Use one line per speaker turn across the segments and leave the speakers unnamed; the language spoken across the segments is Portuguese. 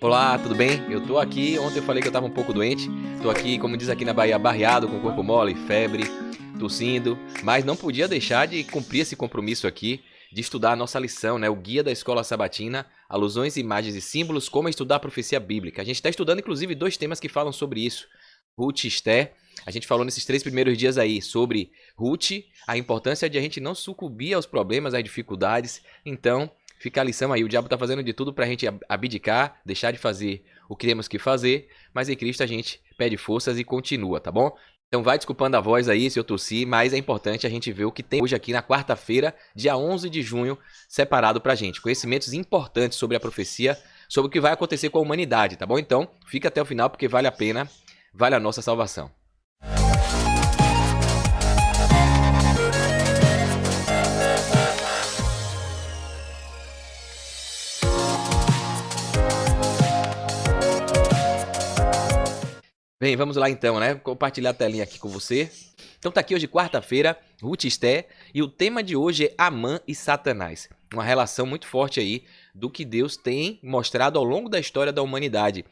Olá, tudo bem? Eu tô aqui, ontem eu falei que eu tava um pouco doente. Tô aqui, como diz aqui na Bahia, barreado, com corpo mole, febre, tossindo, mas não podia deixar de cumprir esse compromisso aqui de estudar a nossa lição, né? O Guia da Escola Sabatina, Alusões, Imagens e Símbolos, como estudar a profecia bíblica. A gente está estudando, inclusive, dois temas que falam sobre isso. Ruth e Esther. A gente falou nesses 3 primeiros dias aí sobre Ruth, a importância de a gente não sucumbir aos problemas, às dificuldades. Então, fica a lição aí. O diabo tá fazendo de tudo pra gente abdicar, deixar de fazer o que temos que fazer, mas em Cristo a gente pede forças e continua, tá bom? Então vai desculpando a voz aí se eu tossi, mas é importante a gente ver o que tem hoje aqui na quarta-feira, dia 11 de junho, separado pra gente. Conhecimentos importantes sobre a profecia, sobre o que vai acontecer com a humanidade, tá bom? Então, fica até o final porque vale a pena, vale a nossa salvação. Bem, vamos lá então, né? Vou compartilhar a telinha aqui com você. Então tá aqui hoje quarta-feira, Ruth e Esther, e o tema de hoje é Amã e Satanás. Uma relação muito forte aí do que Deus tem mostrado ao longo da história da humanidade,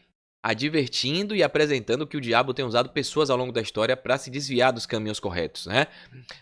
advertindo e apresentando que o diabo tem usado pessoas ao longo da história para se desviar dos caminhos corretos, né?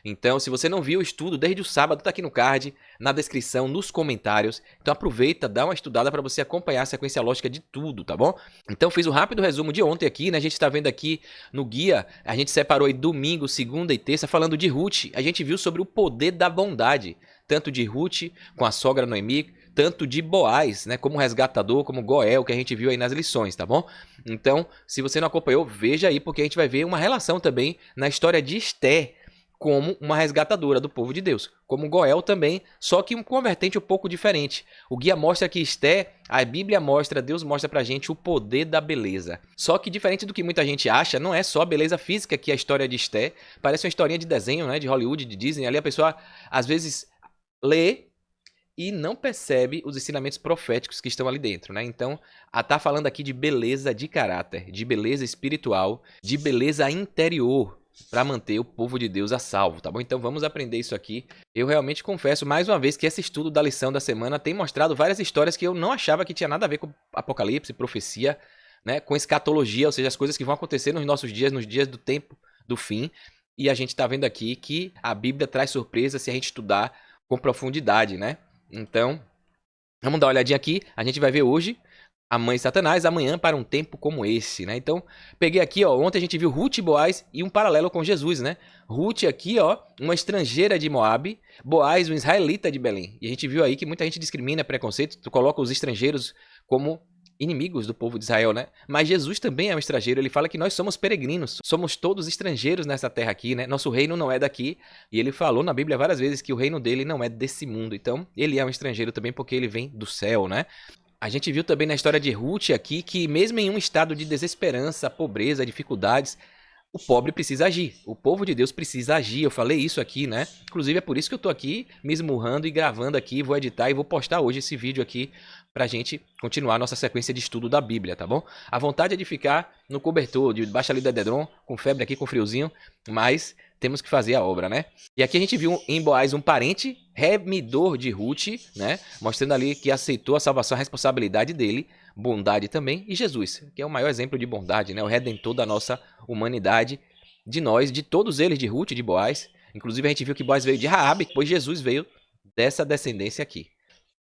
Então, se você não viu o estudo desde o sábado, tá aqui no card, na descrição, nos comentários. Então aproveita, dá uma estudada para você acompanhar a sequência lógica de tudo, tá bom? Então fiz um rápido resumo de ontem aqui, né? A gente tá vendo aqui no guia, a gente separou aí domingo, segunda e terça, falando de Ruth. A gente viu sobre o poder da bondade, tanto de Ruth com a sogra Noemi, tanto de Boaz, né, como resgatador, como Goel, que a gente viu aí nas lições, tá bom? Então, se você não acompanhou, veja aí, porque a gente vai ver uma relação também na história de Esther, como uma resgatadora do povo de Deus, como Goel também, só que com uma vertente um pouco diferente. O guia mostra que Esther, a Bíblia mostra, Deus mostra pra gente o poder da beleza. Só que diferente do que muita gente acha, não é só a beleza física que é a história de Esther, parece uma historinha de desenho, né, de Hollywood, de Disney, ali a pessoa às vezes lê e não percebe os ensinamentos proféticos que estão ali dentro, né? Então, tá falando aqui de beleza de caráter, de beleza espiritual, de beleza interior, para manter o povo de Deus a salvo, tá bom? Então vamos aprender isso aqui. Eu realmente confesso mais uma vez que esse estudo da lição da semana tem mostrado várias histórias que eu não achava que tinha nada a ver com Apocalipse, profecia, né? Com escatologia, ou seja, as coisas que vão acontecer nos nossos dias, nos dias do tempo do fim. E a gente está vendo aqui que a Bíblia traz surpresa se a gente estudar com profundidade, né? Então, vamos dar uma olhadinha aqui. A gente vai ver hoje a mãe Satanás, amanhã para um tempo como esse, né? Então, peguei aqui, ó, ontem a gente viu Ruth e Boaz e um paralelo com Jesus, né? Ruth aqui, ó, uma estrangeira de Moabe, Boaz, um israelita de Belém. E a gente viu aí que muita gente discrimina, preconceito, tu coloca os estrangeiros como inimigos do povo de Israel, né? Mas Jesus também é um estrangeiro, ele fala que nós somos peregrinos, somos todos estrangeiros nessa terra aqui, né? Nosso reino não é daqui, e ele falou na Bíblia várias vezes que o reino dele não é desse mundo, então ele é um estrangeiro também porque ele vem do céu, né? A gente viu também na história de Ruth aqui que mesmo em um estado de desesperança, pobreza, dificuldades, o pobre precisa agir, o povo de Deus precisa agir, eu falei isso aqui, né? Inclusive é por isso que eu tô aqui me esmurrando e gravando aqui, vou editar e vou postar hoje esse vídeo aqui pra gente continuar nossa sequência de estudo da Bíblia, tá bom? A vontade é de ficar no cobertor, debaixo ali do edredom, com febre aqui, com friozinho, mas temos que fazer a obra, né? E aqui a gente viu em Boaz um parente remidor de Ruth, né? Mostrando ali que aceitou a salvação, a responsabilidade dele, bondade também, e Jesus, que é o maior exemplo de bondade, né? O redentor da nossa humanidade, de nós, de todos eles, de Ruth, de Boaz. Inclusive a gente viu que Boaz veio de Raabe, pois Jesus veio dessa descendência aqui.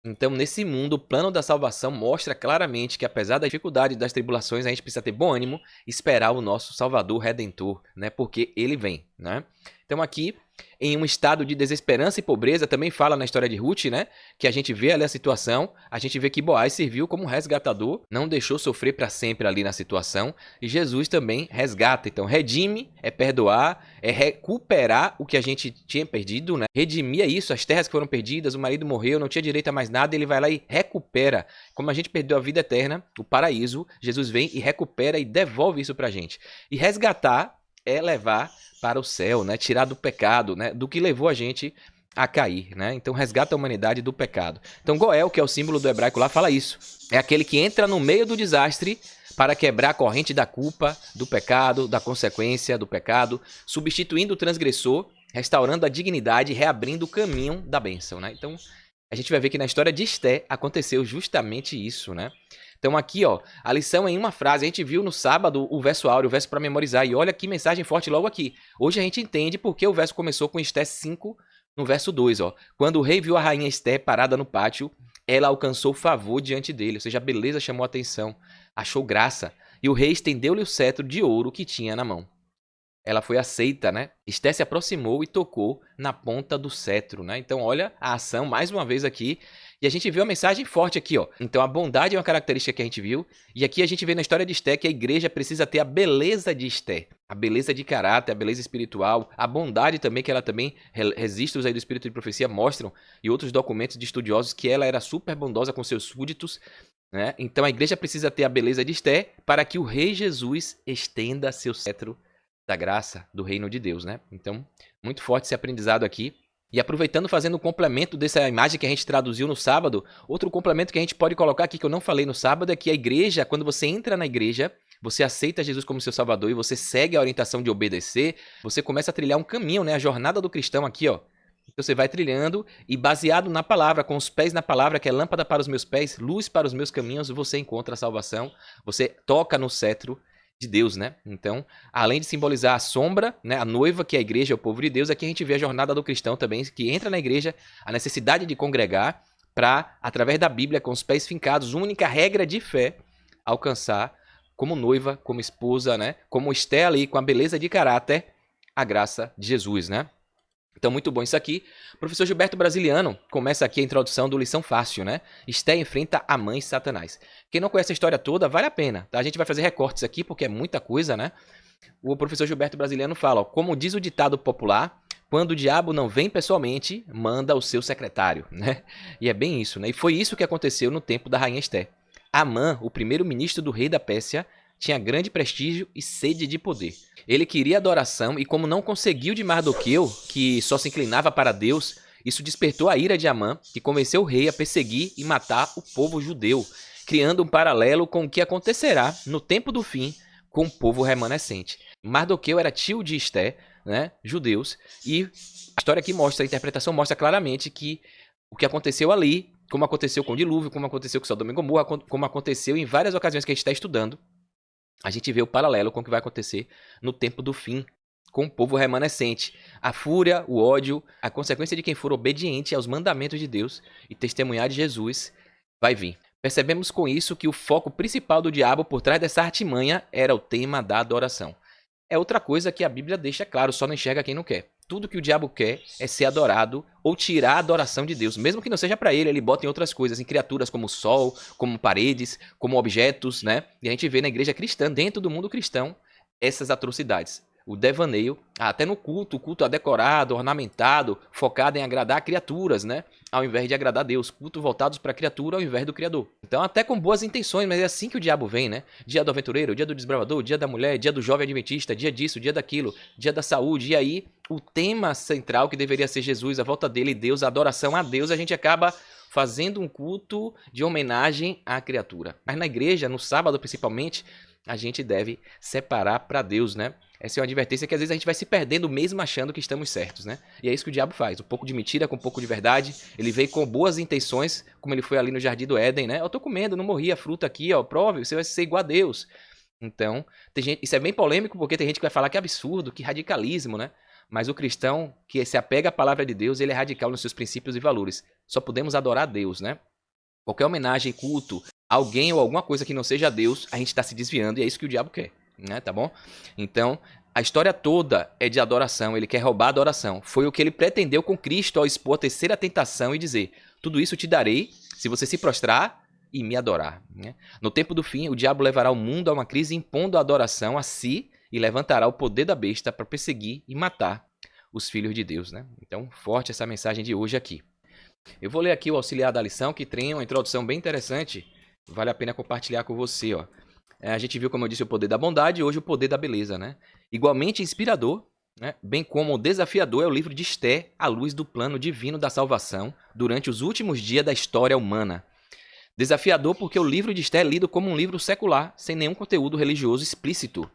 Então, nesse mundo, o plano da salvação mostra claramente que, apesar da dificuldade e das tribulações, a gente precisa ter bom ânimo e esperar o nosso Salvador Redentor, né? Porque ele vem, né? Então, aqui, em um estado de desesperança e pobreza, também fala na história de Ruth, né? Que a gente vê ali a situação, a gente vê que Boaz serviu como resgatador, não deixou sofrer para sempre ali na situação, e Jesus também resgata. Então, redime é perdoar, é recuperar o que a gente tinha perdido, né? Redimir é isso, as terras que foram perdidas, o marido morreu, não tinha direito a mais nada, ele vai lá e recupera. Como a gente perdeu a vida eterna, o paraíso, Jesus vem e recupera e devolve isso pra gente. E resgatar é levar para o céu, né? Tirar do pecado, né? Do que levou a gente a cair, né? Então resgata a humanidade do pecado. Então Goel, que é o símbolo do hebraico lá, fala isso. É aquele que entra no meio do desastre para quebrar a corrente da culpa, do pecado, da consequência do pecado, substituindo o transgressor, restaurando a dignidade, reabrindo o caminho da bênção, né? Então a gente vai ver que na história de Esté aconteceu justamente isso, né? Então aqui, ó, a lição é em uma frase. A gente viu no sábado o verso áureo, o verso para memorizar. E olha que mensagem forte logo aqui. Hoje a gente entende porque o verso começou com Esté 5, no verso 2, ó. Quando o rei viu a rainha Esté parada no pátio, ela alcançou favor diante dele. Ou seja, a beleza chamou a atenção, achou graça. E o rei estendeu-lhe o cetro de ouro que tinha na mão. Ela foi aceita, né? Esté se aproximou e tocou na ponta do cetro, né? Então, olha a ação mais uma vez aqui. E a gente viu a mensagem forte aqui, ó. Então, a bondade é uma característica que a gente viu. E aqui a gente vê na história de Esté que a igreja precisa ter a beleza de Esté. A beleza de caráter, a beleza espiritual, a bondade também, que ela também, registros aí do Espírito de Profecia mostram, e outros documentos de estudiosos, que ela era super bondosa com seus súditos, né? Então, a igreja precisa ter a beleza de Esté para que o rei Jesus estenda seu cetro da graça do reino de Deus, né? Então, muito forte esse aprendizado aqui. E aproveitando, fazendo um complemento dessa imagem que a gente traduziu no sábado, outro complemento que a gente pode colocar aqui que eu não falei no sábado é que a igreja, quando você entra na igreja, você aceita Jesus como seu salvador e você segue a orientação de obedecer, você começa a trilhar um caminho, né? A jornada do cristão aqui, ó. Então você vai trilhando e baseado na palavra, com os pés na palavra, que é lâmpada para os meus pés, luz para os meus caminhos, você encontra a salvação, você toca no cetro de Deus, né? Então, além de simbolizar a sombra, né, a noiva, que é a igreja, é o povo de Deus, aqui a gente vê a jornada do cristão também, que entra na igreja, a necessidade de congregar para, através da Bíblia, com os pés fincados, única regra de fé, alcançar como noiva, como esposa, né? Como Esté ali, com a beleza de caráter, a graça de Jesus, né? Então, muito bom isso aqui. O professor Gilberto Brasiliano começa aqui a introdução do Lição Fácil, né? Esté enfrenta a mãe Satanás. Quem não conhece a história toda, vale a pena, tá? A gente vai fazer recortes aqui, porque é muita coisa, né? O professor Gilberto Brasiliano fala, ó, como diz o ditado popular, quando o diabo não vem pessoalmente, manda o seu secretário, né? E é bem isso, né? E foi isso que aconteceu no tempo da rainha Esté. Amã, o primeiro-ministro do rei da Pérsia, tinha grande prestígio e sede de poder. Ele queria adoração e, como não conseguiu de Mardoqueu, que só se inclinava para Deus, isso despertou a ira de Amã, que convenceu o rei a perseguir e matar o povo judeu, criando um paralelo com o que acontecerá no tempo do fim com o povo remanescente. Mardoqueu era tio de Esté, né, judeus, e a história aqui mostra, a interpretação mostra claramente que o que aconteceu ali, como aconteceu com o dilúvio, como aconteceu com Sodoma e Gomorra, como aconteceu em várias ocasiões que a gente está estudando, a gente vê o paralelo com o que vai acontecer no tempo do fim, com o povo remanescente. A fúria, o ódio, a consequência de quem for obediente aos mandamentos de Deus e testemunhar de Jesus vai vir. Percebemos com isso que o foco principal do diabo por trás dessa artimanha era o tema da adoração. É outra coisa que a Bíblia deixa claro, só não enxerga quem não quer. Tudo que o diabo quer é ser adorado ou tirar a adoração de Deus. Mesmo que não seja para ele, ele bota em outras coisas, em criaturas como o sol, como paredes, como objetos, né? E a gente vê na igreja cristã, dentro do mundo cristão, essas atrocidades. O devaneio, até no culto, o culto adecorado, ornamentado, focado em agradar criaturas, né? Ao invés de agradar Deus. Culto voltados para a criatura ao invés do Criador. Então, até com boas intenções, mas é assim que o diabo vem, né? Dia do aventureiro, dia do desbravador, dia da mulher, dia do jovem adventista, dia disso, dia daquilo, dia da saúde. E aí, o tema central que deveria ser Jesus, a volta dele, Deus, a adoração a Deus, a gente acaba fazendo um culto de homenagem à criatura. Mas na igreja, no sábado principalmente, a gente deve separar para Deus, né? Essa é uma advertência que às vezes a gente vai se perdendo mesmo achando que estamos certos, né? E é isso que o diabo faz, um pouco de mentira com um pouco de verdade. Ele veio com boas intenções, como ele foi ali no Jardim do Éden, né? Eu tô comendo, não morri, a fruta aqui, ó, prove, você vai ser igual a Deus. Então, tem gente, isso é bem polêmico porque tem gente que vai falar que é absurdo, que radicalismo, né? Mas o cristão que se apega à palavra de Deus, ele é radical nos seus princípios e valores. Só podemos adorar a Deus, né? Qualquer homenagem, culto, a alguém ou alguma coisa que não seja Deus, a gente está se desviando e é isso que o diabo quer, né? Tá bom? Então, a história toda é de adoração, ele quer roubar a adoração. Foi o que ele pretendeu com Cristo ao expor a terceira tentação e dizer, tudo isso te darei se você se prostrar e me adorar, né? No tempo do fim, o diabo levará o mundo a uma crise impondo a adoração a si e levantará o poder da besta para perseguir e matar os filhos de Deus, né? Então, forte essa mensagem de hoje aqui. Eu vou ler aqui o auxiliar da lição, que tem uma introdução bem interessante. Vale a pena compartilhar com você, ó. A gente viu, como eu disse, o poder da bondade e hoje o poder da beleza, né? Igualmente inspirador, né? Bem como desafiador é o livro de Esté, à luz do plano divino da salvação durante os últimos dias da história humana. Desafiador porque o livro de Esté é lido como um livro secular, sem nenhum conteúdo religioso explícito.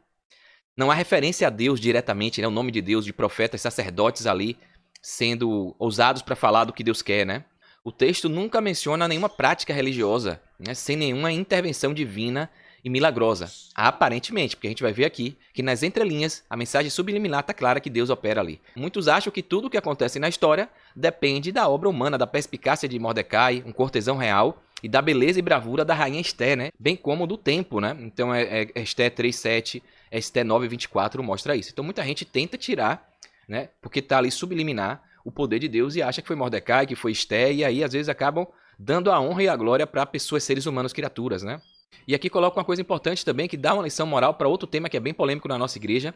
Não há referência a Deus diretamente, né? O nome de Deus, de profetas, sacerdotes ali, sendo ousados para falar do que Deus quer, né? O texto nunca menciona nenhuma prática religiosa, né, sem nenhuma intervenção divina e milagrosa. Aparentemente, porque a gente vai ver aqui que nas entrelinhas a mensagem subliminar está clara que Deus opera ali. Muitos acham que tudo o que acontece na história depende da obra humana, da perspicácia de Mordecai, um cortesão real, e da beleza e bravura da rainha Esté, né? Bem como do tempo, né? Então Esté 3:7, Esté 9:24 mostra isso. Então muita gente tenta tirar, né? Porque está ali subliminar o poder de Deus e acha que foi Mordecai, que foi Esté, e aí às vezes acabam dando a honra e a glória para pessoas, seres humanos, criaturas, né? E aqui coloca uma coisa importante também, que dá uma lição moral para outro tema que é bem polêmico na nossa igreja.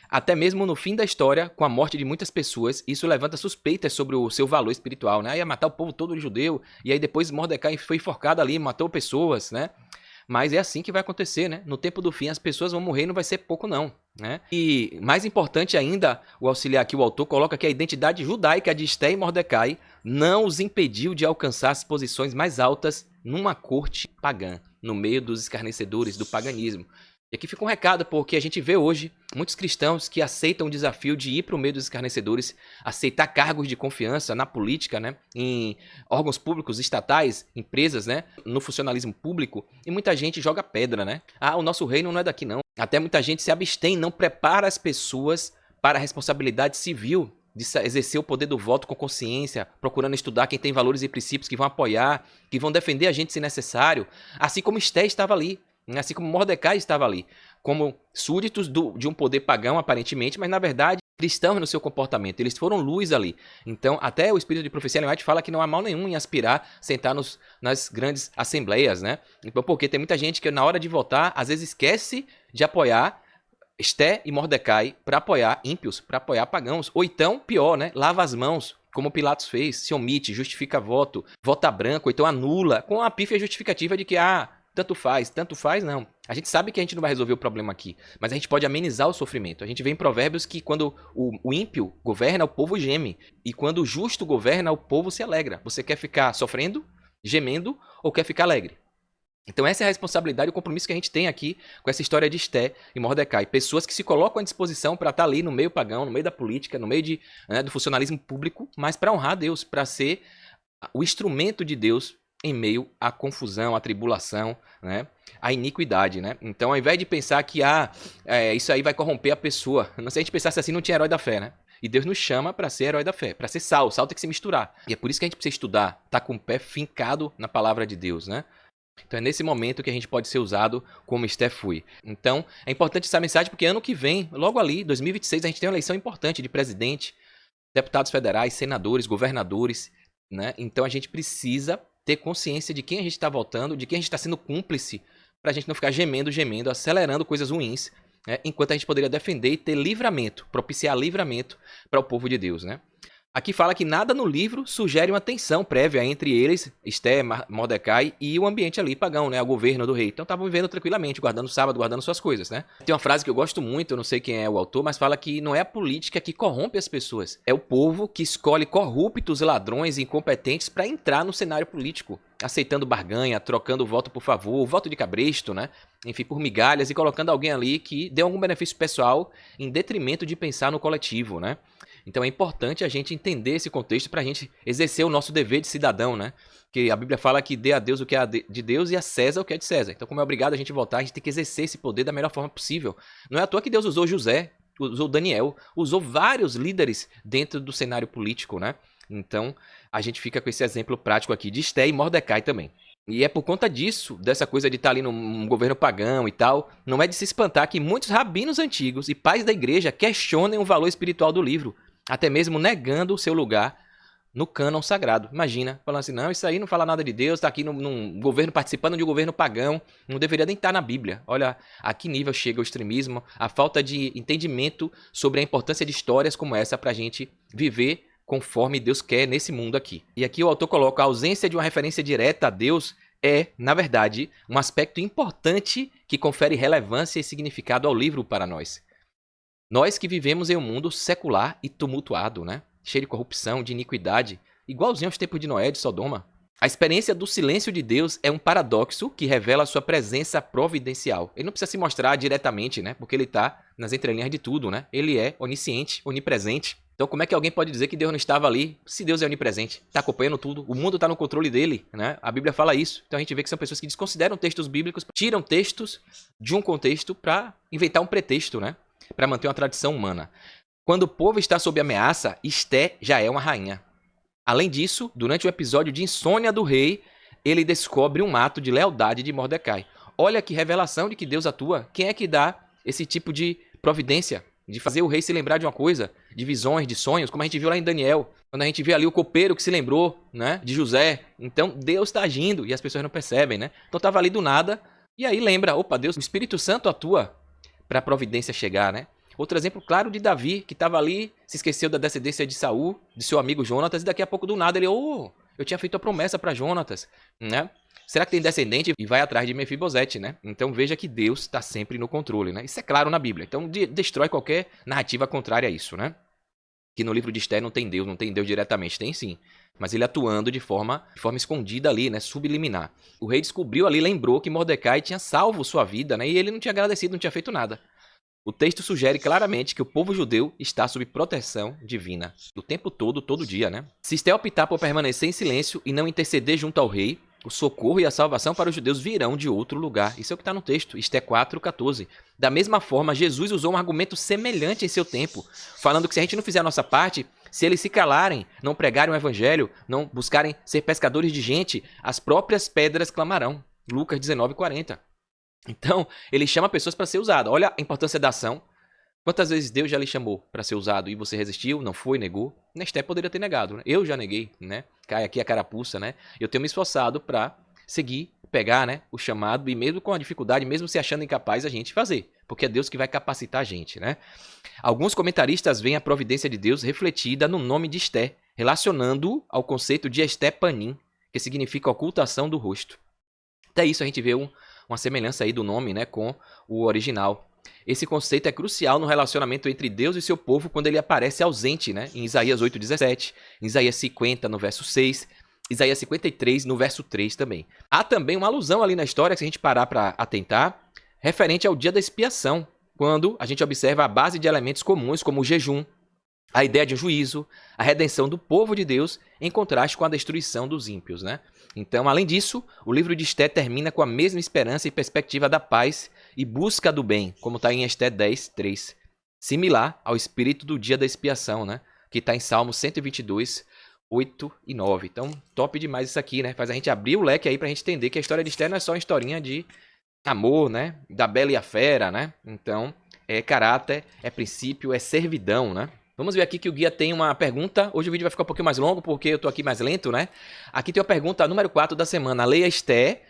Até mesmo no fim da história, com a morte de muitas pessoas, isso levanta suspeitas sobre o seu valor espiritual, né? Ia matar o povo todo judeu, e aí depois Mordecai foi enforcado ali, matou pessoas, né? Mas é assim que vai acontecer, né? No tempo do fim, as pessoas vão morrer e não vai ser pouco, não, né? E mais importante ainda, o auxiliar aqui, o autor, coloca que a identidade judaica de Esté e Mordecai não os impediu de alcançar as posições mais altas numa corte pagã, no meio dos escarnecedores do paganismo. E aqui fica um recado, porque a gente vê hoje muitos cristãos que aceitam o desafio de ir para o meio dos escarnecedores, aceitar cargos de confiança na política, né, em órgãos públicos, estatais, empresas, né, no funcionalismo público, e muita gente joga pedra, né? Ah, o nosso reino não é daqui não. Até muita gente se abstém, não prepara as pessoas para a responsabilidade civil de exercer o poder do voto com consciência, procurando estudar quem tem valores e princípios que vão apoiar, que vão defender a gente se necessário, assim como Esté estava ali. Assim como Mordecai estava ali, como súditos de um poder pagão, aparentemente, mas na verdade cristãos no seu comportamento. Eles foram luz ali. Então, até o espírito de profecia Ellen White fala que não há mal nenhum em aspirar sentar nas grandes assembleias, né? Então, porque tem muita gente que na hora de votar, às vezes esquece de apoiar Esté e Mordecai para apoiar ímpios, para apoiar pagãos. Ou então, pior, né? Lava as mãos, como Pilatos fez, se omite, justifica voto, vota branco, ou então anula, com a pífia justificativa de que, tanto faz não. A gente sabe que a gente não vai resolver o problema aqui, mas a gente pode amenizar o sofrimento. A gente vê em Provérbios que quando o ímpio governa, o povo geme. E quando o justo governa, o povo se alegra. Você quer ficar sofrendo, gemendo, ou quer ficar alegre? Então essa é a responsabilidade e o compromisso que a gente tem aqui com essa história de Esté e Mordecai. Pessoas que se colocam à disposição para estar ali no meio pagão, no meio da política, no meio do funcionalismo público, mas para honrar Deus, para ser o instrumento de Deus em meio à confusão, à tribulação, né? À iniquidade, né? Então, ao invés de pensar que isso aí vai corromper a pessoa, se a gente pensasse assim, não tinha herói da fé, né? E Deus nos chama para ser herói da fé, para ser sal. Sal tem que se misturar. E é por isso que a gente precisa estudar, tá com o pé fincado na palavra de Deus, né? Então é nesse momento que a gente pode ser usado como Esté foi. Então, é importante essa mensagem porque ano que vem, logo ali, 2026, a gente tem uma eleição importante de presidente, deputados federais, senadores, governadores, né? Então a gente precisa ter consciência de quem a gente está votando, de quem a gente está sendo cúmplice, para a gente não ficar gemendo, acelerando coisas ruins, né? Enquanto a gente poderia defender e ter livramento, propiciar livramento para o povo de Deus, né? Aqui fala que nada no livro sugere uma tensão prévia entre eles, Esté, Mordecai, e o ambiente ali pagão, né? O governo do rei. Então estavam vivendo tranquilamente, guardando o sábado, guardando suas coisas, né? Tem uma frase que eu gosto muito, eu não sei quem é o autor, mas fala que não é a política que corrompe as pessoas. É o povo que escolhe corruptos, ladrões e incompetentes para entrar no cenário político, aceitando barganha, trocando voto por favor, voto de cabresto, né? Enfim, por migalhas e colocando alguém ali que dê algum benefício pessoal em detrimento de pensar no coletivo, né? Então é importante a gente entender esse contexto para a gente exercer o nosso dever de cidadão, né? Que a Bíblia fala que dê a Deus o que é de Deus e a César o que é de César. Então, como é obrigado a gente votar, a gente tem que exercer esse poder da melhor forma possível. Não é à toa que Deus usou José, usou Daniel, usou vários líderes dentro do cenário político, né? Então, a gente fica com esse exemplo prático aqui de Esté e Mordecai também. E é por conta disso, dessa coisa de estar ali num governo pagão e tal, não é de se espantar que muitos rabinos antigos e pais da igreja questionem o valor espiritual do livro, até mesmo negando o seu lugar no cânon sagrado. Imagina, falando assim, não, isso aí não fala nada de Deus, está aqui num governo participando de um governo pagão, não deveria nem estar na Bíblia. Olha a que nível chega o extremismo, a falta de entendimento sobre a importância de histórias como essa para a gente viver conforme Deus quer nesse mundo aqui. E aqui o autor coloca a ausência de uma referência direta a Deus na verdade, um aspecto importante que confere relevância e significado ao livro para nós. Nós que vivemos em um mundo secular e tumultuado, né? Cheio de corrupção, de iniquidade, igualzinho aos tempos de Noé de Sodoma. A experiência do silêncio de Deus é um paradoxo que revela a sua presença providencial. Ele não precisa se mostrar diretamente, né? Porque ele está nas entrelinhas de tudo, né? Ele é onisciente, onipresente. Então Então como é que alguém pode dizer que Deus não estava ali, se Deus é onipresente, está acompanhando tudo, o mundo está no controle dele, né? A Bíblia fala isso. Então a gente vê que são pessoas que desconsideram textos bíblicos, tiram textos de um contexto para inventar um pretexto, né? Para manter uma tradição humana. Quando o povo está sob ameaça, Esté já é uma rainha. Além disso, durante o episódio de insônia do rei, ele descobre um ato de lealdade de Mordecai. Olha que revelação de que Deus atua. Quem é que dá esse tipo de providência? De fazer o rei se lembrar de uma coisa, de visões, de sonhos, como a gente viu lá em Daniel. Quando a gente vê ali o copeiro que se lembrou, né, de José. Então, Deus está agindo e as pessoas não percebem, né? Então, estava ali do nada e aí lembra, opa, Deus, o Espírito Santo atua para a providência chegar, né? Outro exemplo claro de Davi, que estava ali, se esqueceu da descendência de Saul, de seu amigo Jonatas, e daqui a pouco do nada ele, eu tinha feito a promessa para Jonatas, né? Será que tem descendente? E vai atrás de Mefibosete, né? Então veja que Deus está sempre no controle, né? Isso é claro na Bíblia. Então destrói qualquer narrativa contrária a isso, né? Que no livro de Esté não tem Deus diretamente, tem sim. Mas ele atuando de forma escondida ali, né? Subliminar. O rei descobriu ali, lembrou que Mordecai tinha salvo sua vida, né? E ele não tinha agradecido, não tinha feito nada. O texto sugere claramente que o povo judeu está sob proteção divina. O tempo todo, todo dia, né? Se Esté optar por permanecer em silêncio e não interceder junto ao rei, o socorro e a salvação para os judeus virão de outro lugar. Isso é o que está no texto, Esté 4:14. Da mesma forma, Jesus usou um argumento semelhante em seu tempo, falando que se a gente não fizer a nossa parte, se eles se calarem, não pregarem o evangelho, não buscarem ser pescadores de gente, as próprias pedras clamarão. Lucas 19:40. Então, ele chama pessoas para ser usado. Olha a importância da ação. Quantas vezes Deus já lhe chamou para ser usado e você resistiu, não foi, negou? Esté poderia ter negado, né? Eu já neguei, né? Cai aqui a carapuça, né? Eu tenho me esforçado para seguir, pegar, né, o chamado e mesmo com a dificuldade, mesmo se achando incapaz, a gente fazer. Porque é Deus que vai capacitar a gente, né? Alguns comentaristas veem a providência de Deus refletida no nome de Esté, relacionando-o ao conceito de Esté Panim, que significa ocultação do rosto. Até isso a gente vê uma semelhança aí do nome, né, com o original. Esse conceito é crucial no relacionamento entre Deus e seu povo quando ele aparece ausente, né, em Isaías 8:17, em Isaías 50, no verso 6, Isaías 53, no verso 3 também. Há também uma alusão ali na história, se a gente parar para atentar, referente ao dia da expiação, quando a gente observa a base de elementos comuns como o jejum, a ideia de um juízo, a redenção do povo de Deus, em contraste com a destruição dos ímpios, né? Então, além disso, o livro de Esté termina com a mesma esperança e perspectiva da paz e busca do bem, como está em Esté 10:3, similar ao espírito do dia da expiação, né? Que está em Salmo 122, 8 e 9. Então, top demais isso aqui, né? Faz a gente abrir o leque aí para a gente entender que a história de Esté não é só uma historinha de amor, né? Da Bela e a Fera, né? Então, é caráter, é princípio, é servidão, né? Vamos ver aqui que o guia tem uma pergunta. Hoje o vídeo vai ficar um pouquinho mais longo, porque eu tô aqui mais lento, né? Aqui tem a pergunta número 4 da semana. Leia Esté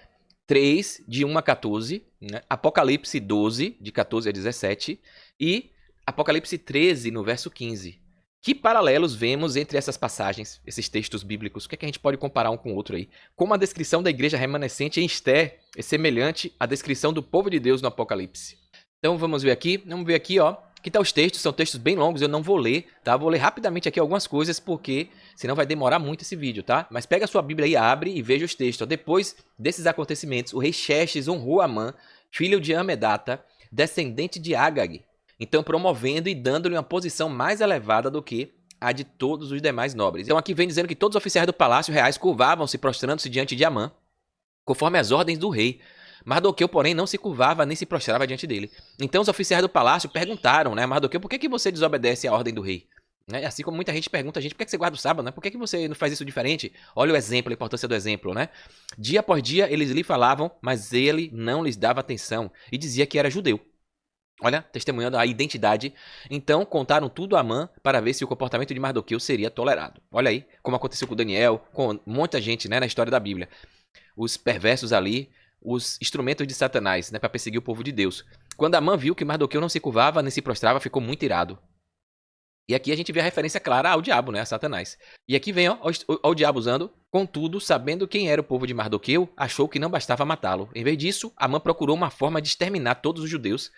3, de 1 a 14, né? Apocalipse 12, de 14 a 17, e Apocalipse 13, no verso 15. Que paralelos vemos entre essas passagens, esses textos bíblicos? O que é que a gente pode comparar um com o outro aí? Como a descrição da igreja remanescente em Esté é semelhante à descrição do povo de Deus no Apocalipse. Então vamos ver aqui, ó. Aqui tá os textos, são textos bem longos, eu não vou ler, tá? Vou ler rapidamente aqui algumas coisas, porque senão vai demorar muito esse vídeo, tá? Mas pega a sua Bíblia aí, abre e veja os textos. Depois desses acontecimentos, o rei Xerxes honrou Amã, filho de Amedata, descendente de Agag, então promovendo e dando-lhe uma posição mais elevada do que a de todos os demais nobres. Então aqui vem dizendo que todos os oficiais do palácio reais curvavam-se, prostrando-se diante de Amã, conforme as ordens do rei. Mardoqueu, porém, não se curvava nem se prostrava diante dele. Então os oficiais do palácio perguntaram, né, Mardoqueu, por que você desobedece à ordem do rei? Né? Assim como muita gente pergunta a gente, por que você guarda o sábado? Né? Por que você não faz isso diferente? Olha o exemplo, a importância do exemplo, né? Dia após dia eles lhe falavam, mas ele não lhes dava atenção e dizia que era judeu. Olha, testemunhando a identidade. Então contaram tudo a Amã para ver se o comportamento de Mardoqueu seria tolerado. Olha aí, como aconteceu com Daniel, com muita gente, né, na história da Bíblia. Os perversos ali, os instrumentos de Satanás, né, para perseguir o povo de Deus. Quando Amã viu que Mardoqueu não se curvava nem se prostrava, ficou muito irado. E aqui a gente vê a referência clara ao diabo, né, a Satanás. E aqui vem, ó, o diabo usando. Contudo, sabendo quem era o povo de Mardoqueu, achou que não bastava matá-lo. Em vez disso, Amã procurou uma forma de exterminar todos os judeus,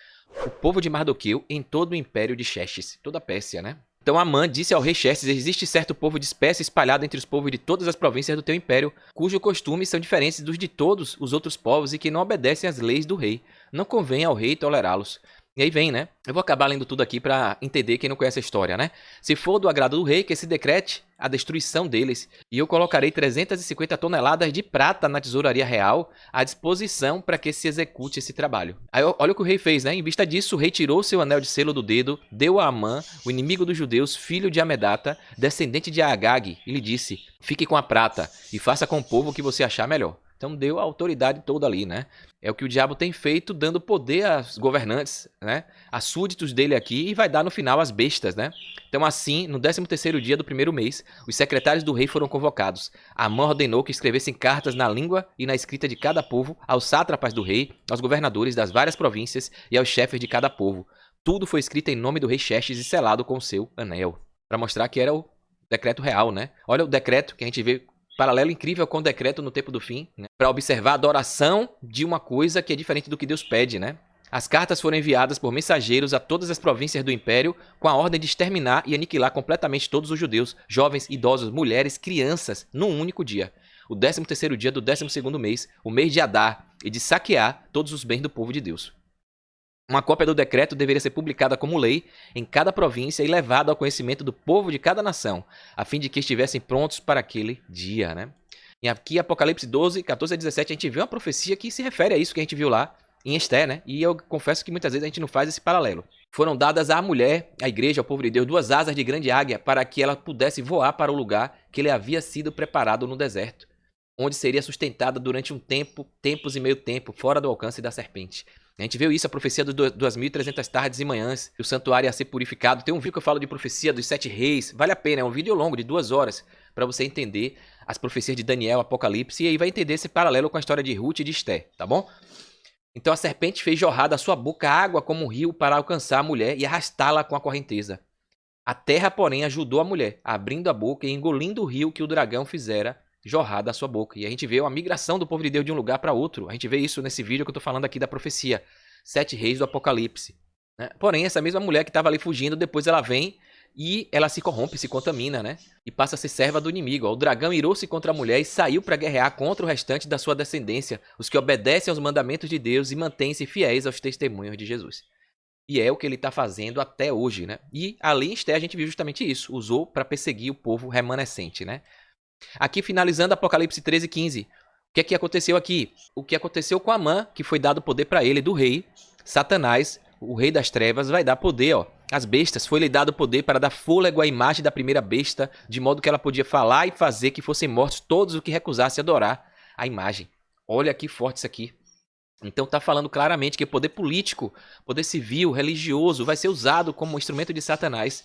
o povo de Mardoqueu, em todo o império de Xerxes, toda a Pérsia, né? Então Amã disse ao rei Xerxes, existe certo povo disperso espalhado entre os povos de todas as províncias do teu império, cujos costumes são diferentes dos de todos os outros povos e que não obedecem às leis do rei. Não convém ao rei tolerá-los. E aí vem, né? Eu vou acabar lendo tudo aqui para entender quem não conhece a história, né? Se for do agrado do rei, que se decrete a destruição deles, e eu colocarei 350 toneladas de prata na tesouraria real à disposição para que se execute esse trabalho. Aí olha o que o rei fez, né? Em vista disso, o rei tirou seu anel de selo do dedo, deu a Amã, o inimigo dos judeus, filho de Amedata, descendente de Agag, e lhe disse: fique com a prata e faça com o povo o que você achar melhor. Então deu a autoridade toda ali, né? É o que o diabo tem feito, dando poder aos governantes, né? A súditos dele aqui, e vai dar no final as bestas, né? Então assim, no 13º dia do primeiro mês, os secretários do rei foram convocados. Amã ordenou que escrevessem cartas na língua e na escrita de cada povo, aos sátrapas do rei, aos governadores das várias províncias e aos chefes de cada povo. Tudo foi escrito em nome do rei Xerxes e selado com o seu anel, para mostrar que era o decreto real, né? Olha o decreto que a gente vê, paralelo incrível com o decreto no tempo do fim, né? Para observar a adoração de uma coisa que é diferente do que Deus pede, né? As cartas foram enviadas por mensageiros a todas as províncias do império com a ordem de exterminar e aniquilar completamente todos os judeus, jovens, idosos, mulheres, crianças, num único dia. O 13º dia do 12º mês, o mês de Adar, e de saquear todos os bens do povo de Deus. Uma cópia do decreto deveria ser publicada como lei em cada província e levada ao conhecimento do povo de cada nação, a fim de que estivessem prontos para aquele dia, né? E aqui, Apocalipse 12, 14 a 17, a gente vê uma profecia que se refere a isso que a gente viu lá em Esté, né? E eu confesso que muitas vezes a gente não faz esse paralelo. Foram dadas à mulher, à igreja, ao povo de Deus, 2 asas de grande águia para que ela pudesse voar para o lugar que lhe havia sido preparado no deserto, onde seria sustentada durante um tempo, tempos e meio tempo, fora do alcance da serpente. A gente viu isso, a profecia dos 2.300 tardes e manhãs, que o santuário ia ser purificado. Tem um vídeo que eu falo de profecia dos 7 reis, vale a pena, é um vídeo longo de 2 horas, para você entender as profecias de Daniel, Apocalipse, e aí vai entender esse paralelo com a história de Ruth e de Esté, tá bom? Então a serpente fez jorrar da sua boca água como um rio para alcançar a mulher e arrastá-la com a correnteza. A terra, porém, ajudou a mulher, abrindo a boca e engolindo o rio que o dragão fizera jorrar da sua boca. E a gente vê a migração do povo de Deus de um lugar para outro. A gente vê isso nesse vídeo que eu estou falando aqui da profecia. 7 reis do Apocalipse, né? Porém, essa mesma mulher que estava ali fugindo, depois ela vem e ela se corrompe, se contamina, né? E passa a ser serva do inimigo. O dragão irou-se contra a mulher e saiu para guerrear contra o restante da sua descendência, os que obedecem aos mandamentos de Deus e mantêm-se fiéis aos testemunhos de Jesus. E é o que ele está fazendo até hoje, né? E ali em Esté a gente viu justamente isso. Usou para perseguir o povo remanescente, né? Aqui finalizando Apocalipse 13:15. O que é que aconteceu aqui? O que aconteceu com Amã, que foi dado poder para ele do rei, Satanás, o rei das trevas, vai dar poder, ó. As bestas, foi-lhe dado poder para dar fôlego à imagem da primeira besta, de modo que ela podia falar e fazer que fossem mortos todos os que recusassem adorar a imagem. Olha que forte isso aqui. Então está falando claramente que o poder político, poder civil, religioso, vai ser usado como instrumento de Satanás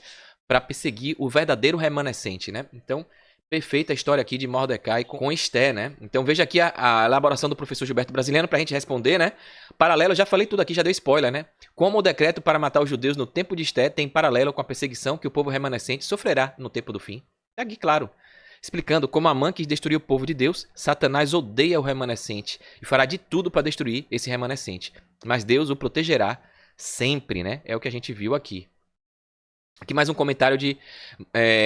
para perseguir o verdadeiro remanescente, né? Então, perfeita a história aqui de Mordecai com Esté, né? Então veja aqui a elaboração do professor Gilberto Brasiliano para a gente responder, né? Paralelo, já falei tudo aqui, já dei spoiler, né? Como o decreto para matar os judeus no tempo de Esté tem paralelo com a perseguição que o povo remanescente sofrerá no tempo do fim. É aqui claro. Explicando como Amã quis destruir o povo de Deus, Satanás odeia o remanescente e fará de tudo para destruir esse remanescente. Mas Deus o protegerá sempre, né? É o que a gente viu aqui. Aqui mais um comentário de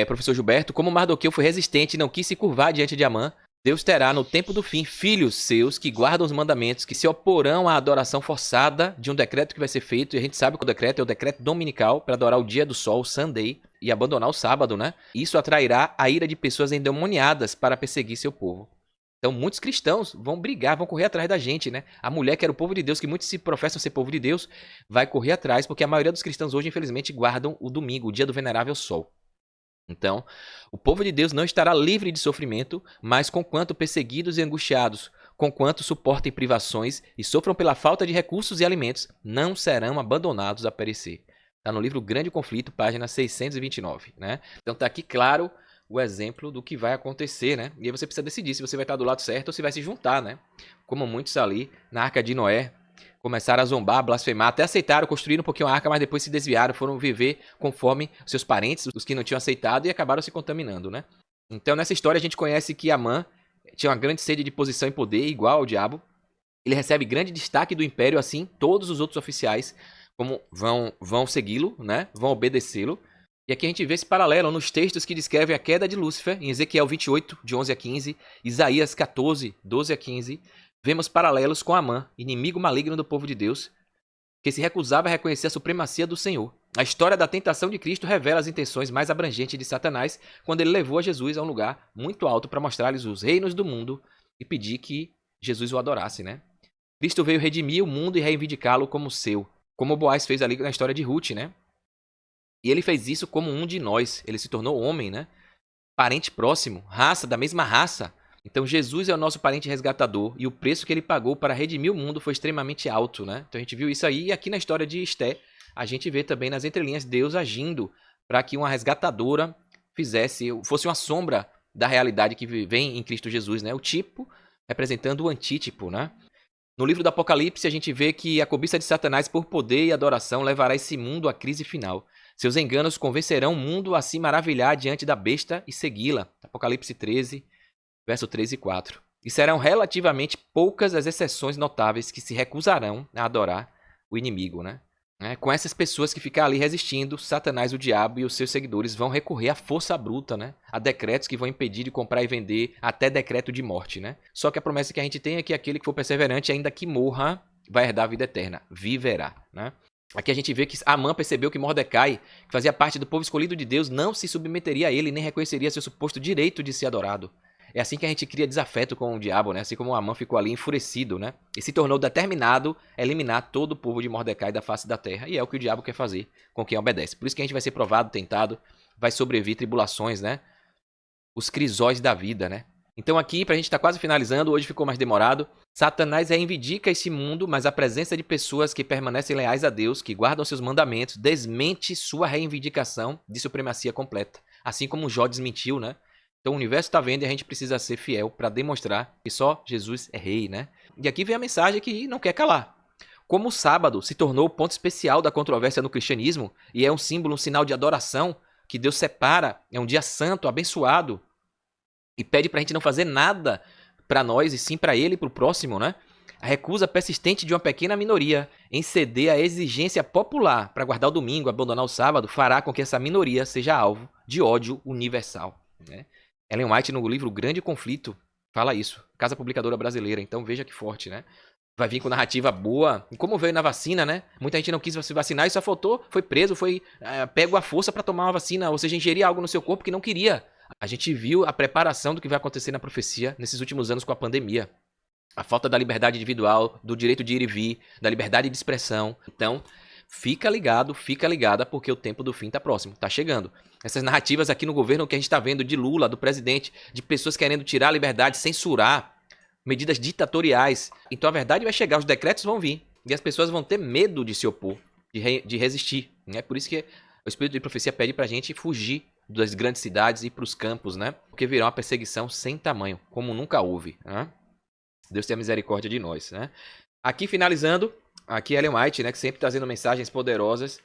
professor Gilberto. Como Mardoqueu foi resistente e não quis se curvar diante de Amã, Deus terá no tempo do fim filhos seus que guardam os mandamentos, que se oporão à adoração forçada de um decreto que vai ser feito. E a gente sabe que o decreto é o decreto dominical para adorar o dia do sol, o Sunday, e abandonar o sábado, né? Isso atrairá a ira de pessoas endemoniadas para perseguir seu povo. Então muitos cristãos vão brigar, vão correr atrás da gente, né? A mulher que era o povo de Deus, que muitos se professam ser povo de Deus, vai correr atrás, porque a maioria dos cristãos hoje, infelizmente, guardam o domingo, o dia do venerável sol. Então, o povo de Deus não estará livre de sofrimento, mas conquanto perseguidos e angustiados, conquanto suportem privações e sofram pela falta de recursos e alimentos, não serão abandonados a perecer. Está no livro Grande Conflito, página 629, né? Então está aqui claro o exemplo do que vai acontecer, né? E aí você precisa decidir se você vai estar do lado certo ou se vai se juntar, né? Como muitos ali na Arca de Noé começaram a zombar, a blasfemar, até aceitaram, construíram um pouquinho a arca, mas depois se desviaram, foram viver conforme seus parentes, os que não tinham aceitado, e acabaram se contaminando, né? Então nessa história a gente conhece que Amã tinha uma grande sede de posição e poder, igual ao diabo. Ele recebe grande destaque do império, assim todos os outros oficiais como vão segui-lo, né? Vão obedecê-lo. E aqui a gente vê esse paralelo nos textos que descrevem a queda de Lúcifer, em Ezequiel 28, de 11 a 15, Isaías 14, 12 a 15. Vemos paralelos com Amã, inimigo maligno do povo de Deus, que se recusava a reconhecer a supremacia do Senhor. A história da tentação de Cristo revela as intenções mais abrangentes de Satanás quando ele levou a Jesus a um lugar muito alto para mostrar-lhes os reinos do mundo e pedir que Jesus o adorasse, né? Cristo veio redimir o mundo e reivindicá-lo como seu, como Boaz fez ali na história de Ruth, né? E ele fez isso como um de nós, ele se tornou homem, né? Parente próximo, raça, da mesma raça. Então Jesus é o nosso parente resgatador e o preço que ele pagou para redimir o mundo foi extremamente alto, né? Então a gente viu isso aí e aqui na história de Esté, a gente vê também nas entrelinhas Deus agindo para que uma resgatadora fosse uma sombra da realidade que vem em Cristo Jesus, né? O tipo representando o antítipo, né? No livro do Apocalipse, a gente vê que a cobiça de Satanás por poder e adoração levará esse mundo à crise final. Seus enganos convencerão o mundo a se maravilhar diante da besta e segui-la. Apocalipse 13, verso 3 e 4. E serão relativamente poucas as exceções notáveis que se recusarão a adorar o inimigo, né? Com essas pessoas que ficam ali resistindo, Satanás, o diabo e os seus seguidores vão recorrer à força bruta, né? A decretos que vão impedir de comprar e vender, até decreto de morte, né? Só que a promessa que a gente tem é que aquele que for perseverante, ainda que morra, vai herdar a vida eterna, viverá, né? Aqui a gente vê que Amã percebeu que Mordecai, que fazia parte do povo escolhido de Deus, não se submeteria a ele, nem reconheceria seu suposto direito de ser adorado. É assim que a gente cria desafeto com o diabo, né? Assim como Amã ficou ali enfurecido, né? E se tornou determinado a eliminar todo o povo de Mordecai da face da terra. E é o que o diabo quer fazer com quem obedece. Por isso que a gente vai ser provado, tentado, vai sobreviver tribulações, né? Os crisóis da vida, né? Então aqui, pra gente estar quase finalizando, hoje ficou mais demorado, Satanás reivindica esse mundo, mas a presença de pessoas que permanecem leais a Deus, que guardam seus mandamentos, desmente sua reivindicação de supremacia completa. Assim como Jó desmentiu, né? Então o universo está vendo e a gente precisa ser fiel para demonstrar que só Jesus é rei, né? E aqui vem a mensagem que não quer calar. Como o sábado se tornou o ponto especial da controvérsia no cristianismo e é um símbolo, um sinal de adoração que Deus separa, é um dia santo, abençoado e pede para a gente não fazer nada para nós e sim para ele e para o próximo, né? A recusa persistente de uma pequena minoria em ceder à exigência popular para guardar o domingo, abandonar o sábado, fará com que essa minoria seja alvo de ódio universal, né? Ellen White, no livro Grande Conflito, fala isso. Casa Publicadora Brasileira. Então veja que forte, né? Vai vir com narrativa boa. E como veio na vacina, né? Muita gente não quis se vacinar e só faltou, foi preso, foi pego à força para tomar uma vacina. Ou seja, ingerir algo no seu corpo que não queria. A gente viu a preparação do que vai acontecer na profecia nesses últimos anos com a pandemia. A falta da liberdade individual, do direito de ir e vir, da liberdade de expressão. Então, fica ligado, fica ligada, porque o tempo do fim está próximo, está chegando. Essas narrativas aqui no governo que a gente está vendo de Lula, do presidente, de pessoas querendo tirar a liberdade, censurar, medidas ditatoriais. Então a verdade vai chegar, os decretos vão vir. E as pessoas vão ter medo de se opor, de resistir. Né? Por isso que o Espírito de Profecia pede para a gente fugir das grandes cidades e ir para os campos, né? Porque virá uma perseguição sem tamanho, como nunca houve. Né? Deus tenha misericórdia de nós. Né? Aqui finalizando, aqui Ellen White, né, que sempre trazendo mensagens poderosas.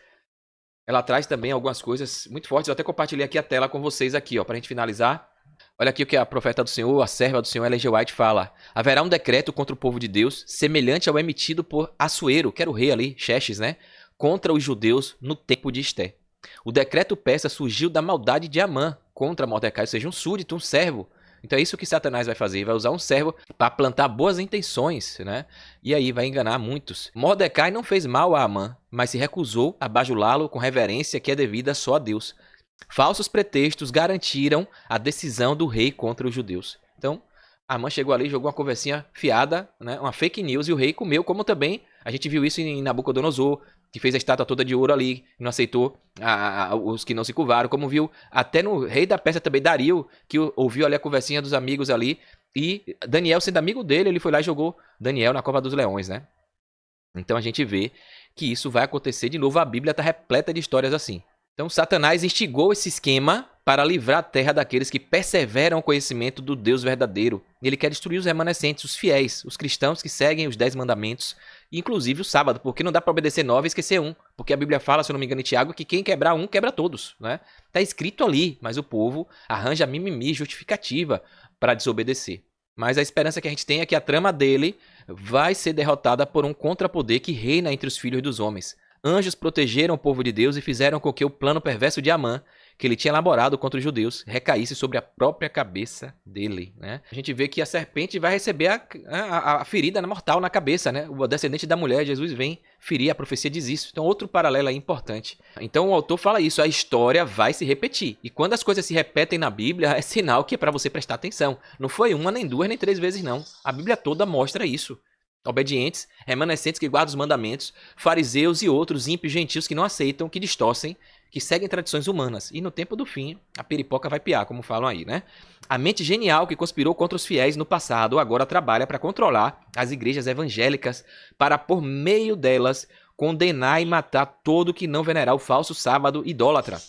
Ela traz também algumas coisas muito fortes. Eu até compartilhei aqui a tela com vocês aqui, ó, pra gente finalizar. Olha aqui o que a profeta do Senhor, a serva do Senhor, Ellen G. White, fala. Haverá um decreto contra o povo de Deus, semelhante ao emitido por Assuero, que era o rei ali, Xerxes, né? Contra os judeus no tempo de Esté. O decreto persa surgiu da maldade de Amã contra Mordecai, ou seja, um súdito, um servo. Então é isso que Satanás vai fazer, vai usar um servo para plantar boas intenções, né? E aí vai enganar muitos. Mordecai não fez mal a Amã, mas se recusou a bajulá-lo com reverência que é devida só a Deus. Falsos pretextos garantiram a decisão do rei contra os judeus. Então, Amã chegou ali, jogou uma conversinha fiada, né? Uma fake news, e o rei comeu, como também a gente viu isso em Nabucodonosor, que fez a estátua toda de ouro ali, não aceitou os que não se curvaram, como viu até no rei da Pérsia também, Dario, que ouviu ali a conversinha dos amigos ali, e Daniel, sendo amigo dele, ele foi lá e jogou Daniel na cova dos leões, né? Então a gente vê que isso vai acontecer de novo, a Bíblia está repleta de histórias assim. Então Satanás instigou esse esquema para livrar a terra daqueles que perseveram o conhecimento do Deus verdadeiro. Ele quer destruir os remanescentes, os fiéis, os cristãos que seguem os 10 mandamentos, inclusive o sábado, porque não dá para obedecer 9 e esquecer um. Porque a Bíblia fala, se eu não me engano, em Tiago, que quem quebrar um, quebra todos. Né? Tá escrito ali, mas o povo arranja mimimi, justificativa para desobedecer. Mas a esperança que a gente tem é que a trama dele vai ser derrotada por um contrapoder que reina entre os filhos dos homens. Anjos protegeram o povo de Deus e fizeram com que o plano perverso de Amã, que ele tinha elaborado contra os judeus recaísse sobre a própria cabeça dele, né? A gente vê que a serpente vai receber a ferida mortal na cabeça, né? O descendente da mulher, Jesus, vem ferir, a profecia diz isso. Então, outro paralelo aí importante. Então, o autor fala isso, a história vai se repetir. E quando as coisas se repetem na Bíblia, é sinal que é para você prestar atenção. Não foi uma, nem duas, nem três vezes, não. A Bíblia toda mostra isso. Obedientes, remanescentes que guardam os mandamentos, fariseus e outros ímpios gentios que não aceitam, que distorcem, que seguem tradições humanas. E no tempo do fim, a peripoca vai piar, como falam aí, né? A mente genial que conspirou contra os fiéis no passado agora trabalha para controlar as igrejas evangélicas, para, por meio delas, condenar e matar todo que não venerar o falso sábado idólatra.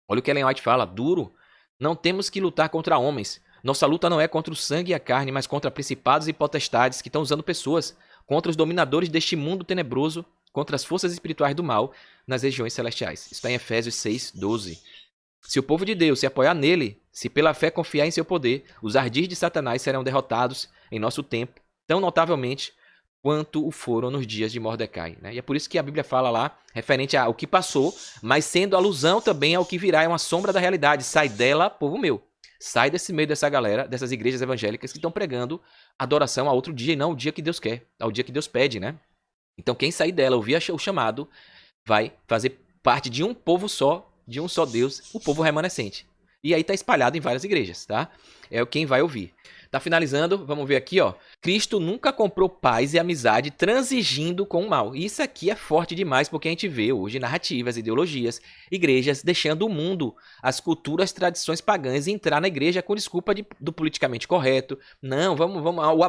Olha o que Ellen White fala, duro. Não temos que lutar contra homens. Nossa luta não é contra o sangue e a carne, mas contra principados e potestades que estão usando pessoas, contra os dominadores deste mundo tenebroso, contra as forças espirituais do mal nas regiões celestiais. Isso está em Efésios 6:12. Se o povo de Deus se apoiar nele, se pela fé confiar em seu poder, os ardis de Satanás serão derrotados em nosso tempo, tão notavelmente quanto o foram nos dias de Mordecai, né? E é por isso que a Bíblia fala lá, referente ao que passou, mas sendo alusão também ao que virá, é uma sombra da realidade. Sai dela, povo meu. Sai desse meio dessa galera, dessas igrejas evangélicas que estão pregando adoração a outro dia e não o dia que Deus quer, ao dia que Deus pede, né? Então quem sair dela, ouvir o chamado, vai fazer parte de um povo só, de um só Deus, o povo remanescente. E aí tá espalhado em várias igrejas, tá? É quem vai ouvir. Tá finalizando, vamos ver aqui, ó. Cristo nunca comprou paz e amizade transigindo com o mal. Isso aqui é forte demais, porque a gente vê hoje narrativas, ideologias, igrejas deixando o mundo, as culturas, tradições pagãs entrar na igreja com desculpa do politicamente correto. Não, vamos, o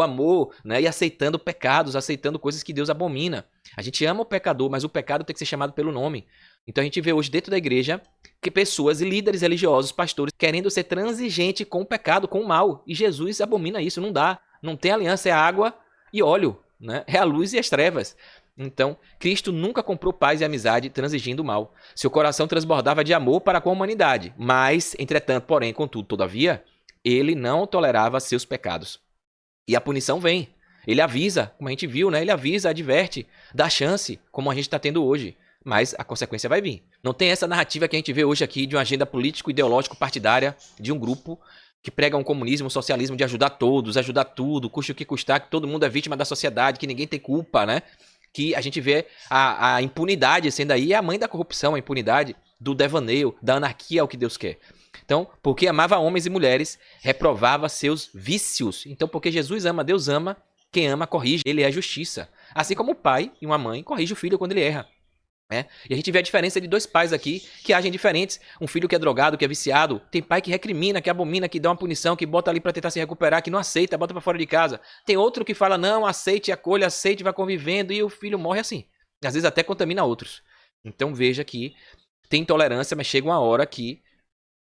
amor, né? E aceitando pecados, aceitando coisas que Deus abomina. A gente ama o pecador, mas o pecado tem que ser chamado pelo nome. Então a gente vê hoje dentro da igreja que pessoas e líderes religiosos, pastores, querendo ser transigente com o pecado, com o mal. E Jesus abomina isso, não dá. Não tem aliança, é água e óleo, né? É a luz e as trevas. Então, Cristo nunca comprou paz e amizade transigindo o mal. Seu coração transbordava de amor para com a humanidade. Mas, entretanto, porém, contudo, todavia, ele não tolerava seus pecados. E a punição vem. Ele avisa, como a gente viu, né? Ele avisa, adverte, dá chance, como a gente está tendo hoje. Mas a consequência vai vir. Não tem essa narrativa que a gente vê hoje aqui de uma agenda político-ideológico-partidária de um grupo que prega um comunismo, um socialismo de ajudar todos, ajudar tudo, custe o que custar, que todo mundo é vítima da sociedade, que ninguém tem culpa, né? Que a gente vê a impunidade sendo aí a mãe da corrupção, a impunidade do devaneio, da anarquia, é o que Deus quer. Então, porque amava homens e mulheres, reprovava seus vícios. Então, porque Jesus ama, Deus ama, quem ama corrige, ele é a justiça. Assim como o pai e uma mãe corrige o filho quando ele erra. E a gente vê a diferença de dois pais aqui que agem diferentes. Um filho que é drogado, que é viciado. Tem pai que recrimina, que abomina, que dá uma punição, que bota ali pra tentar se recuperar, que não aceita, bota pra fora de casa. Tem outro que fala, não, aceite, acolha, aceite, vai convivendo, e o filho morre assim. Às vezes até contamina outros. Então veja que tem intolerância, mas chega uma hora que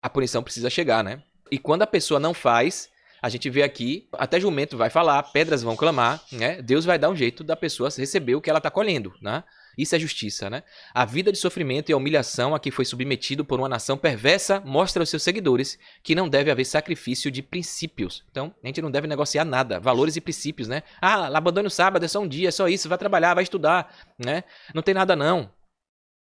a punição precisa chegar, né? E quando a pessoa não faz, a gente vê aqui, até jumento vai falar, pedras vão clamar, né? Deus vai dar um jeito da pessoa receber o que ela tá colhendo, né? Isso é justiça, né? A vida de sofrimento e a humilhação a que foi submetido por uma nação perversa mostra aos seus seguidores que não deve haver sacrifício de princípios. Então, a gente não deve negociar nada, valores e princípios, né? Ah, abandone o sábado, é só um dia, é só isso, vai trabalhar, vai estudar, né? Não tem nada não.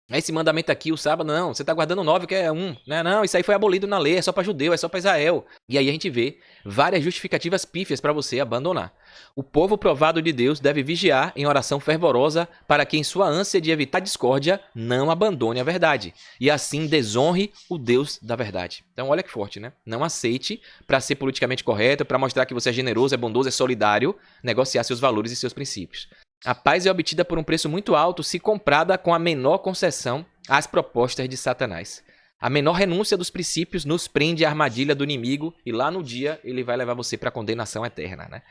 Esse mandamento aqui, o sábado, não, você está guardando 9, que é 1, né? Não, isso aí foi abolido na lei, é só para judeu, é só para Israel. E aí a gente vê várias justificativas pífias para você abandonar. O povo provado de Deus deve vigiar em oração fervorosa para que em sua ânsia de evitar discórdia não abandone a verdade e assim desonre o Deus da verdade. Então olha que forte, né? Não aceite para ser politicamente correto, para mostrar que você é generoso, é bondoso, é solidário, negociar seus valores e seus princípios. A paz é obtida por um preço muito alto se comprada com a menor concessão às propostas de Satanás. A menor renúncia dos princípios nos prende à armadilha do inimigo e lá no dia ele vai levar você para a condenação eterna, né?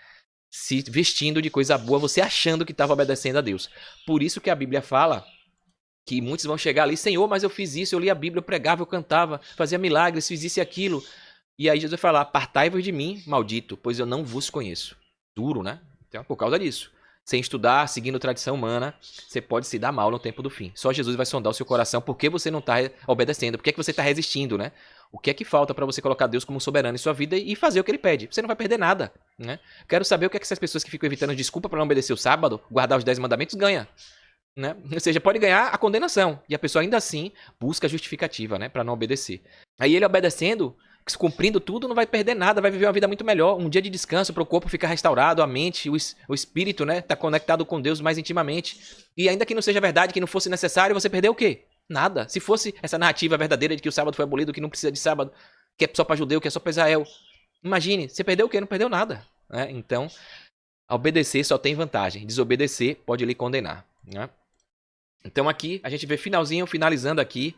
Se vestindo de coisa boa, você achando que estava obedecendo a Deus. Por isso que a Bíblia fala que muitos vão chegar ali, Senhor, mas eu fiz isso, eu li a Bíblia, eu pregava, eu cantava, fazia milagres, fiz isso e aquilo. E aí Jesus vai falar, apartai-vos de mim, maldito, pois eu não vos conheço. Duro, né? Então, por causa disso. Sem estudar, seguindo tradição humana, você pode se dar mal no tempo do fim. Só Jesus vai sondar o seu coração porque você não está obedecendo, porque é que você está resistindo, né? O que é que falta para você colocar Deus como soberano em sua vida e fazer o que ele pede? Você não vai perder nada, né? Quero saber o que é que essas pessoas que ficam evitando desculpa para não obedecer o sábado, guardar os 10 mandamentos, ganham. né? Ou seja, pode ganhar a condenação. E a pessoa ainda assim busca justificativa, né? Para não obedecer. Aí ele obedecendo, cumprindo tudo, não vai perder nada, vai viver uma vida muito melhor. Um dia de descanso para o corpo ficar restaurado, a mente, o espírito, né? Tá conectado com Deus mais intimamente. E ainda que não seja verdade, que não fosse necessário, você perdeu o quê? Nada. Se fosse essa narrativa verdadeira de que o sábado foi abolido, que não precisa de sábado, que é só para judeu, que é só para Israel. Imagine, você perdeu o quê? Não perdeu nada. Né? Então, obedecer só tem vantagem. Desobedecer pode lhe condenar. Né? Então aqui, a gente vê finalizando aqui.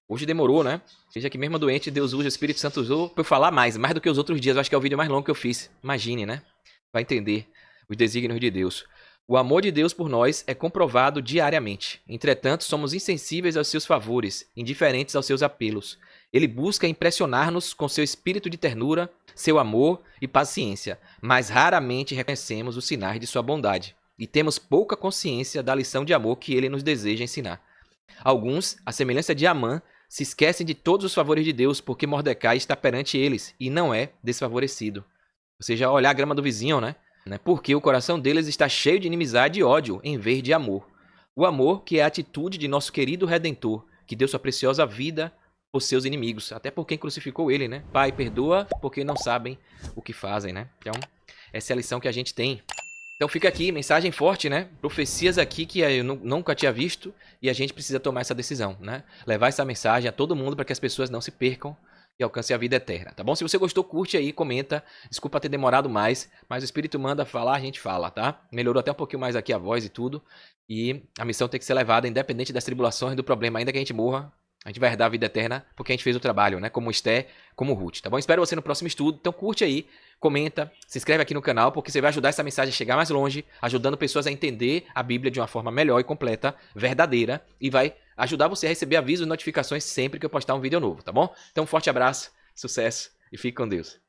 Hoje demorou, né? Seja que mesmo doente, Deus usa, o Espírito Santo usou pra eu falar mais do que os outros dias. Eu acho que é o vídeo mais longo que eu fiz. Imagine, né? Vai entender os desígnios de Deus. O amor de Deus por nós é comprovado diariamente. Entretanto, somos insensíveis aos seus favores, indiferentes aos seus apelos. Ele busca impressionar-nos com seu espírito de ternura, seu amor e paciência, mas raramente reconhecemos os sinais de sua bondade e temos pouca consciência da lição de amor que ele nos deseja ensinar. Alguns, à semelhança de Amã, se esquecem de todos os favores de Deus porque Mordecai está perante eles e não é desfavorecido. Ou seja, olhar a grama do vizinho, né? Porque o coração deles está cheio de inimizade e ódio em vez de amor. O amor que é a atitude de nosso querido Redentor, que deu sua preciosa vida por seus inimigos, até por quem crucificou ele, né? Pai, perdoa porque não sabem o que fazem, né? Então, essa é a lição que a gente tem. Então fica aqui, mensagem forte, né? Profecias aqui que eu nunca tinha visto e a gente precisa tomar essa decisão, né? Levar essa mensagem a todo mundo para que as pessoas não se percam e alcancem a vida eterna, tá bom? Se você gostou, curte aí, comenta. Desculpa ter demorado mais, mas o Espírito manda falar, a gente fala, tá? Melhorou até um pouquinho mais aqui a voz e tudo. E a missão tem que ser levada independente das tribulações, do problema. Ainda que a gente morra, a gente vai herdar a vida eterna porque a gente fez o trabalho, né? Como Esté, como Ruth, tá bom? Espero você no próximo estudo. Então curte aí, comenta, se inscreve aqui no canal porque você vai ajudar essa mensagem a chegar mais longe, ajudando pessoas a entender a Bíblia de uma forma melhor e completa, verdadeira, e vai ajudar você a receber avisos e notificações sempre que eu postar um vídeo novo, tá bom? Então um forte abraço, sucesso e fique com Deus.